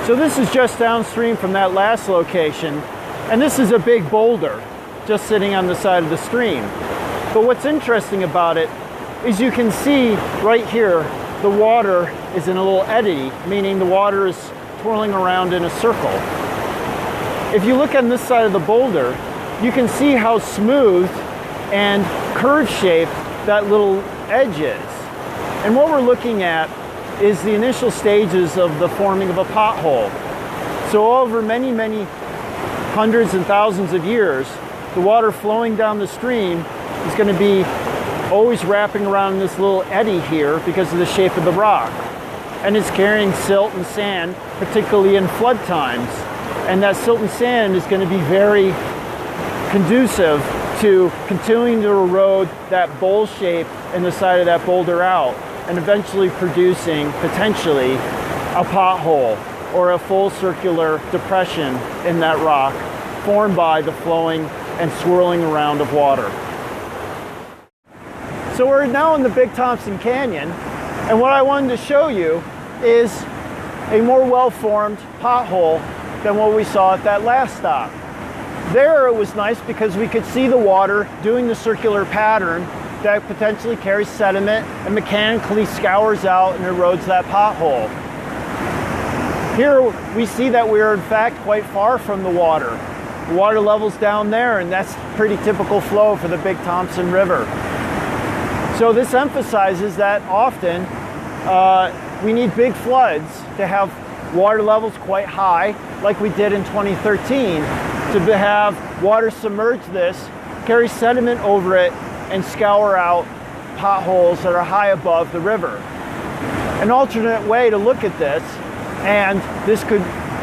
So this is just downstream from that last location, and this is a big boulder just sitting on the side of the stream. But what's interesting about it is you can see right here the water is in a little eddy, meaning the water is twirling around in a circle. If you look on this side of the boulder, you can see how smooth and curve-shaped that little edge is. And what we're looking at is the initial stages of the forming of a pothole. So over many, many hundreds and thousands of years, the water flowing down the stream is going to be always wrapping around this little eddy here because of the shape of the rock. And it's carrying silt and sand, particularly in flood times. And that silt and sand is going to be very conducive to continuing to erode that bowl shape in the side of that boulder out, and eventually producing, potentially, a pothole or a full circular depression in that rock formed by the flowing and swirling around of water. So we're now in the Big Thompson Canyon, and what I wanted to show you is a more well-formed pothole than what we saw at that last stop. There it was nice because we could see the water doing the circular pattern that potentially carries sediment and mechanically scours out and erodes that pothole. Here we see that we are in fact quite far from the water. The water level's down there, and that's pretty typical flow for the Big Thompson River. So this emphasizes that often we need big floods to have water levels quite high, like we did in 2013, to have water submerge this, carry sediment over it, and scour out potholes that are high above the river. An alternate way to look at this, and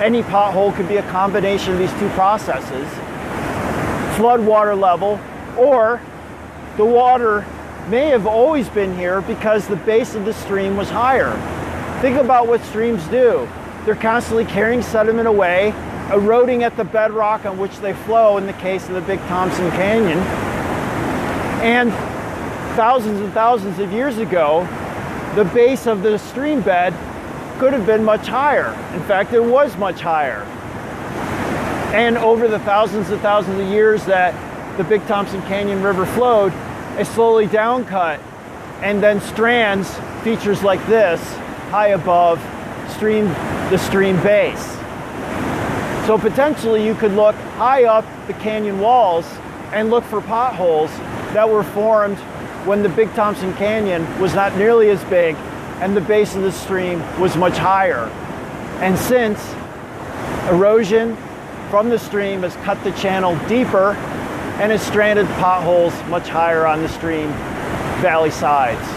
any pothole could be a combination of these two processes: flood water level, or the water may have always been here because the base of the stream was higher. Think about what streams do. They're constantly carrying sediment away, eroding at the bedrock on which they flow in the case of the Big Thompson Canyon. And thousands of years ago, the base of the stream bed could have been much higher. In fact, it was much higher. And over the thousands and thousands of years that the Big Thompson Canyon River flowed, it slowly downcut, and then strands, features like this, high above the stream base. So potentially you could look high up the canyon walls and look for potholes that were formed when the Big Thompson Canyon was not nearly as big and the base of the stream was much higher. And since erosion from the stream has cut the channel deeper and has stranded potholes much higher on the stream valley sides.